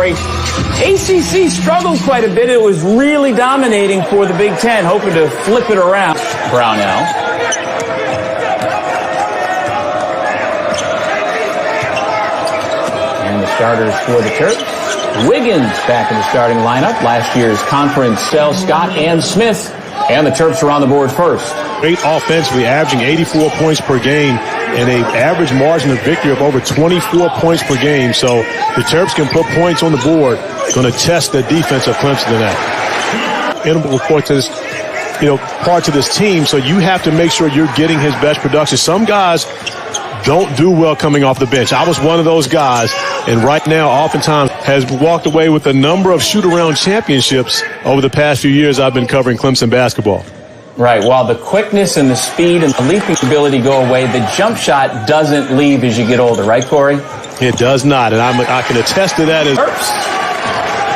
ACC struggled quite a bit. It was really dominating for the Big Ten, hoping to flip it around. Brownell. And the starters for the Terps. Wiggins back in the starting lineup. Last year's conference sell Scott and Smith. And the Terps are on the board first. Great offensively, averaging 84 points per game and an average margin of victory of over 24 points per game. So the Terps can put points on the board. Going to test the defense of Clemson tonight. Integral part to this, part to this team. So you have to make sure you're getting his best production. Some guys don't do well coming off the bench. I was one of those guys, and right now oftentimes has walked away with a number of shoot-around championships over the past few years I've been covering Clemson basketball. Right. While the quickness and the speed and the leaping ability go away, the jump shot doesn't leave as you get older. Right, Corey? It does not, and I can attest to that.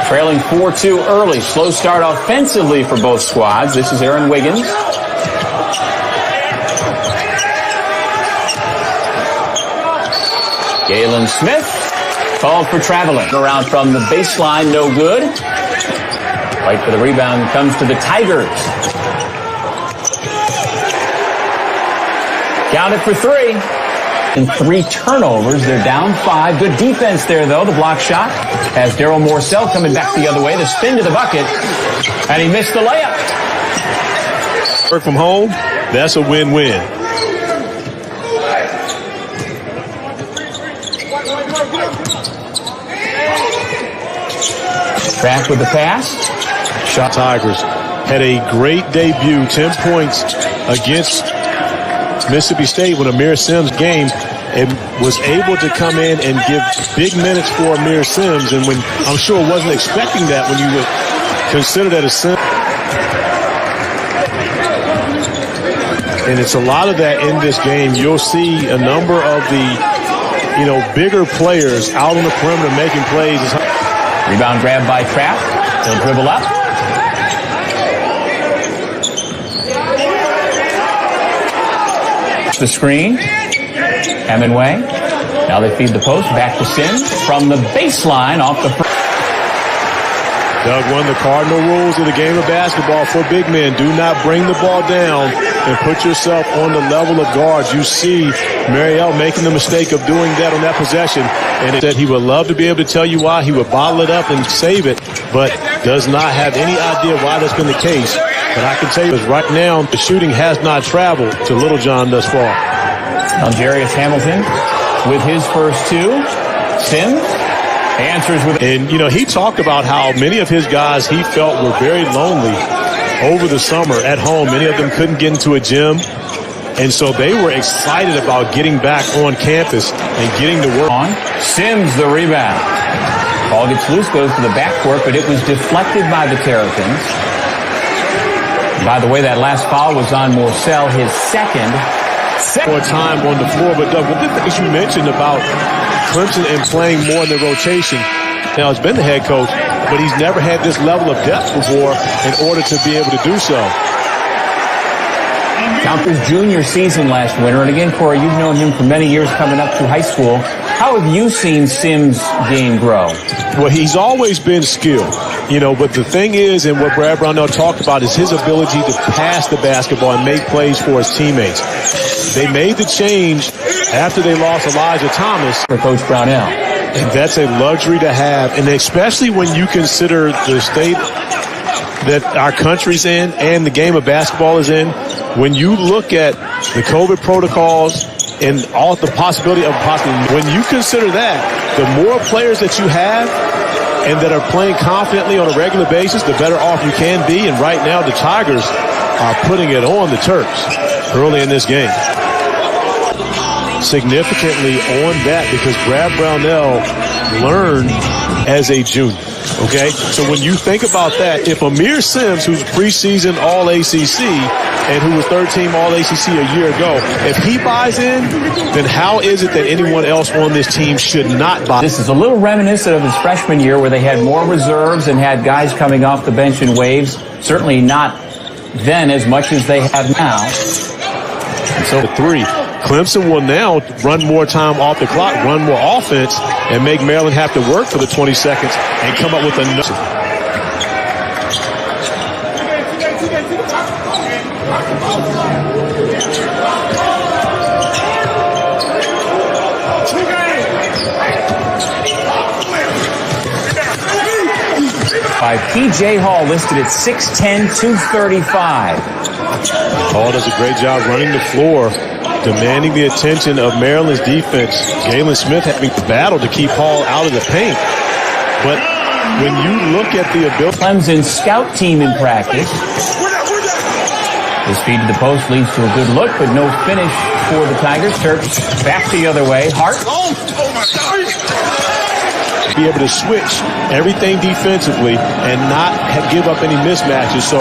Trailing 4-2 early. Slow start offensively for both squads. This is Aaron Wiggins. Galen Smith called for traveling. Around from the baseline, no good. Fight for the rebound comes to the Tigers. Counted for three. And 3 turnovers. They're down 5. Good defense there, though. The block shot has Daryl Morcell coming back the other way. The spin to the bucket. And he missed the layup. Work from home, that's a win-win. Back with the pass. Shot Tigers had a great debut, 10 points against Mississippi State when Amir Sims game, and was able to come in and give big minutes for Amir Sims. And when I'm sure wasn't expecting that when you would consider that a Sims. And it's a lot of that in this game. You'll see a number of the, bigger players out on the perimeter making plays. Rebound grab by Trapp. He'll dribble up. The screen. Hemingway. Now they feed the post. Back to Sims from the baseline off the front. Doug, one of the cardinal rules of the game of basketball for big men: do not bring the ball down and put yourself on the level of guards. You see Mariel making the mistake of doing that on that possession, and it said he would love to be able to tell you why. He would bottle it up and save it, but does not have any idea why that's been the case. But I can tell you, right now, the shooting has not traveled to Littlejohn thus far. Jarius Hamilton with his first 2. Sims answers with... And, he talked about how many of his guys he felt were very lonely over the summer at home. Many of them couldn't get into a gym. And so they were excited about getting back on campus and getting to work. On Sims, the rebound. Ball gets loose, goes to the backcourt, but it was deflected by the Terrapins. By the way, that last foul was on Morcell, his second. More time on the floor. But, Doug, one of the things you mentioned about Clemson and playing more in the rotation. Now, he's been the head coach, but he's never had this level of depth before in order to be able to do so. Count his junior season last winter. And again, Corey, you've known him for many years coming up through high school. How have you seen Sims' game grow? Well, he's always been skilled, but the thing is, and what Brad Brownell talked about, is his ability to pass the basketball and make plays for his teammates. They made the change after they lost Elijah Thomas. For Coach Brownell. And that's a luxury to have, and especially when you consider the state that our country's in and the game of basketball is in. When you look at the COVID protocols and all the possibility, when you consider that, the more players that you have and that are playing confidently on a regular basis, the better off you can be. And right now, the Tigers are putting it on the Terps early in this game. Significantly on that, because Brad Brownell learned as a junior. Okay, so when you think about that, if Amir Sims, who's preseason All-ACC and who was third-team All-ACC a year ago, if he buys in, then how is it that anyone else on this team should not buy? This is a little reminiscent of his freshman year where they had more reserves and had guys coming off the bench in waves. Certainly not then as much as they have now. And so the 3. Clemson will now run more time off the clock, run more offense, and make Maryland have to work for the 20 seconds and come up with another. 5. P.J. Hall listed at 6'10", 235. Hall does a great job running the floor, demanding the attention of Maryland's defense. Jalen Smith having to battle to keep Hall out of the paint. But when you look at the ability... Clemson scout team in practice. His feed to the post leads to a good look, but no finish for the Tigers. Terps back the other way. Hart. Be able to switch everything defensively and not give up any mismatches. So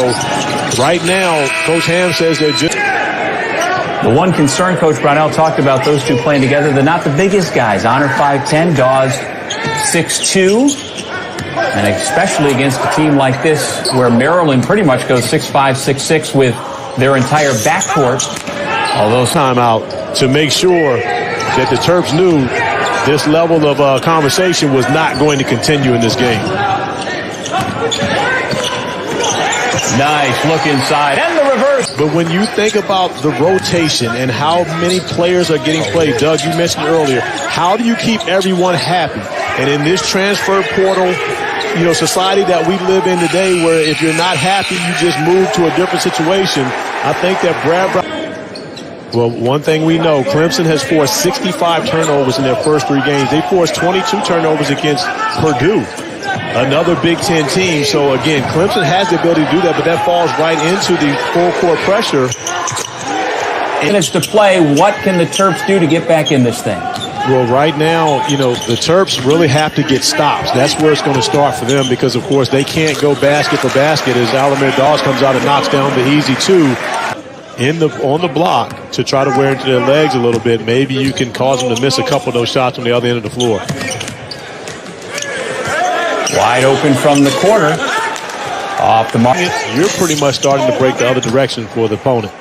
right now, Coach Ham says they're just... The one concern, Coach Brownell talked about those two playing together. They're not the biggest guys. Honor 5'10", Dawes 6'2". And especially against a team like this where Maryland pretty much goes 6'5", 6'6" with their entire backcourt. Although timeout to make sure that the Terps knew this level of conversation was not going to continue in this game. Nice look inside and the reverse. But when you think about the rotation and how many players are getting played, Doug, you mentioned earlier, how do you keep everyone happy? And in this transfer portal, society that we live in today, where if you're not happy, you just move to a different situation. I think that well, one thing we know, Clemson has forced 65 turnovers in their first 3 games. They forced 22 turnovers against Purdue, another Big Ten team. So, again, Clemson has the ability to do that, but that falls right into the full-court pressure. Minutes to play. What can the Terps do to get back in this thing? Well, right now, the Terps really have to get stops. That's where it's going to start for them because, of course, they can't go basket for basket as Alamir Dawes comes out and knocks down the easy 2. On the block to try to wear into their legs a little bit. Maybe you can cause them to miss a couple of those shots on the other end of the floor. Wide open from the corner. Off the mark. You're pretty much starting to break the other direction for the opponent.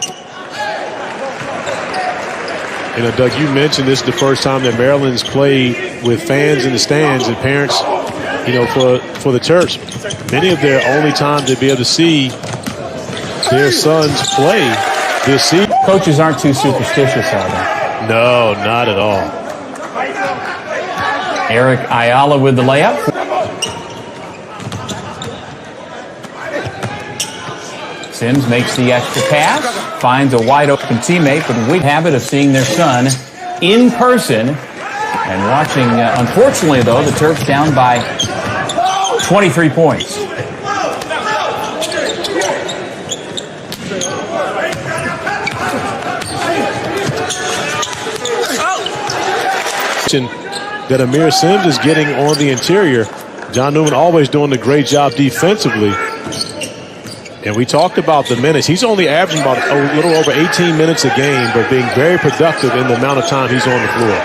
Doug, you mentioned this is the first time that Maryland's played with fans in the stands and parents, for the Terps. Many of their only time to be able to see their sons play this season. Coaches aren't too superstitious, are they? No, not at all. Eric Ayala with the layup. Sims makes the extra pass, finds a wide open teammate, but we have a habit of seeing their son in person and watching. Unfortunately, though, the Terps down by 23 points. That Amir Sims is getting on the interior. John Newman always doing a great job defensively. And we talked about the minutes. He's only averaging about a little over 18 minutes a game, but being very productive in the amount of time he's on the floor.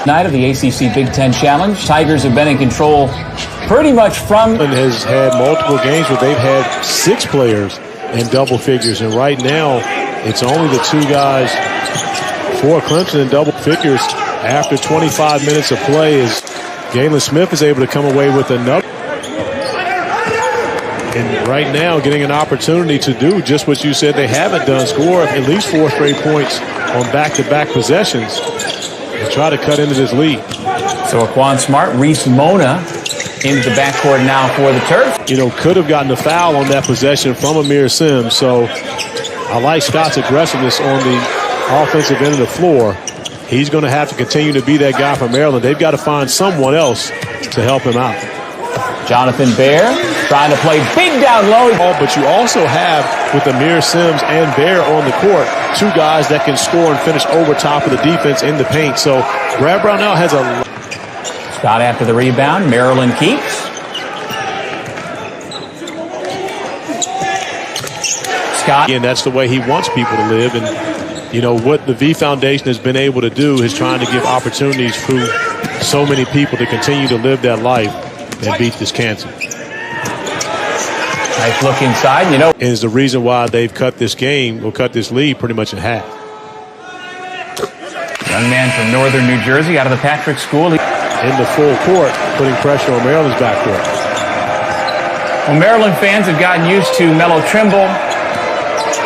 Night of the ACC Big Ten Challenge. Tigers have been in control pretty much from... And has had multiple games where they've had 6 players in double figures. And right now, it's only the 2 guys for Clemson in double figures after 25 minutes of play as Jalen Smith is able to come away with another. And right now, getting an opportunity to do just what you said they haven't done, score at least 4 straight points on back-to-back possessions and try to cut into this lead. So Aquan Smart, Reese Mona into the backcourt now for the Terps. Could have gotten a foul on that possession from Amir Sims. So I like Scott's aggressiveness on the offensive end of the floor. He's going to have to continue to be that guy for Maryland. They've got to find someone else to help him out. Jonathan Bear trying to play big down low. But you also have, with Amir Sims and Bear on the court, 2 guys that can score and finish over top of the defense in the paint. So Brad Brownell has a... Scott after the rebound. Maryland keeps. Scott. And that's the way he wants people to live. And, what the V Foundation has been able to do is trying to give opportunities for so many people to continue to live that life and beat this cancer. Nice look inside, you know. Is the reason why they've cut this game, or cut this lead pretty much in half. Young man from northern New Jersey out of the Patrick School. In the full court, putting pressure on Maryland's backcourt. Well, Maryland fans have gotten used to Melo Trimble,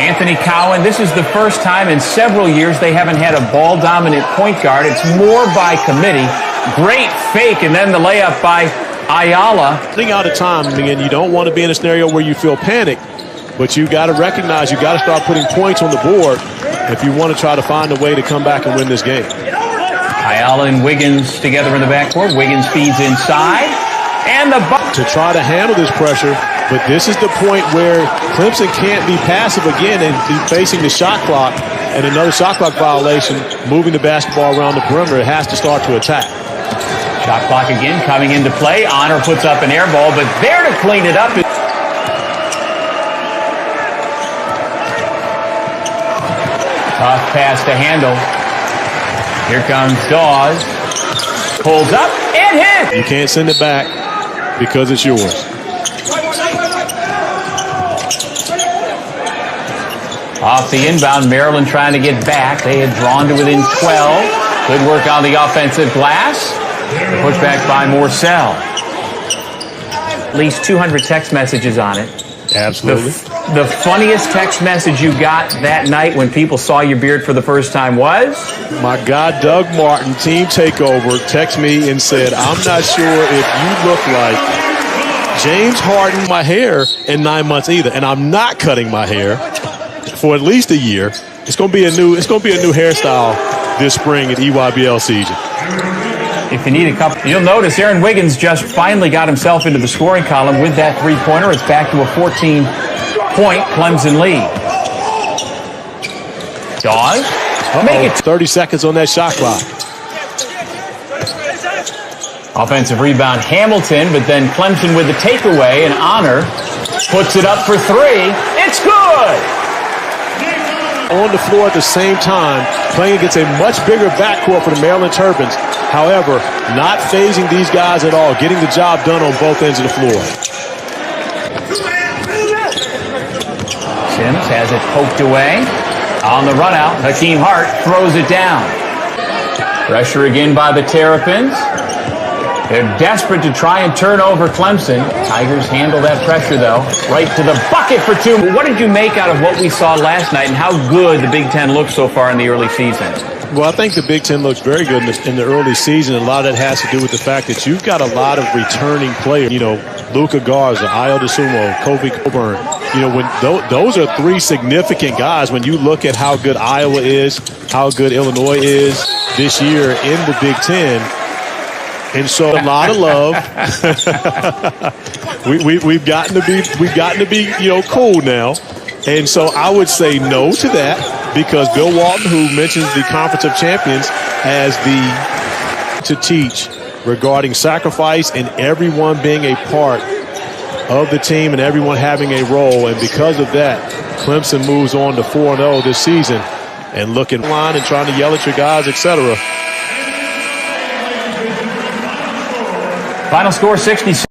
Anthony Cowan. This is the first time in several years they haven't had a ball-dominant point guard. It's more by committee. Great fake, and then the layup by Ayala. Running out of time, again, you don't want to be in a scenario where you feel panic, but you got to recognize you got to start putting points on the board if you want to try to find a way to come back and win this game. Ayala and Wiggins together in the backcourt. Wiggins feeds inside, and the to try to handle this pressure, but this is the point where Clemson can't be passive again and be facing the shot clock and another shot clock violation, moving the basketball around the perimeter. It has to start to attack. Shot clock again coming into play. Honor puts up an air ball, but there to clean it up. Tough pass to handle. Here comes Dawes. Pulls up and hits. You can't send it back because it's yours. Off the inbound, Maryland trying to get back. They had drawn to within 12. Good work on the offensive glass. Pushed back by Morsell. At least 200 text messages on it. Absolutely. The funniest text message you got that night when people saw your beard for the first time was? My guy Doug Martin, Team Takeover, texted me and said, I'm not sure if you look like James Harden my hair in 9 months either. And I'm not cutting my hair for at least a year. It's gonna be a new hairstyle this spring at EYBL season. If you need a couple, you'll notice Aaron Wiggins just finally got himself into the scoring column with that three-pointer. It's back to a 14-point Clemson lead. Dawes, make it 30 seconds on that shot clock. Offensive rebound, Hamilton, but then Clemson with the takeaway, and Honor puts it up for three. It's good! On the floor at the same time, playing against a much bigger backcourt for the Maryland Terrapins. However, not phasing these guys at all, getting the job done on both ends of the floor. Sims has it poked away. On the run out, Hakeem Hart throws it down. Pressure again by the Terrapins. They're desperate to try and turn over Clemson. Tigers handle that pressure, though. Right to the bucket for two. What did you make out of what we saw last night and how good the Big Ten looks so far in the early season? Well, I think the Big Ten looks very good in the early season. A lot of that has to do with the fact that you've got a lot of returning players. You know, Luka Garza, Ayo DeSumo, Kobe Coburn. You know, when those are three significant guys. When you look at how good Iowa is, how good Illinois is this year in the Big Ten. And so a lot of love. we've gotten to be cool now. And so I would say no to that, because Bill Walton, who mentions the Conference of Champions as to teach regarding sacrifice and everyone being a part of the team and everyone having a role. And because of that, Clemson moves on to 4-0 this season and looking line and trying to yell at your guys, etc. Final score 66.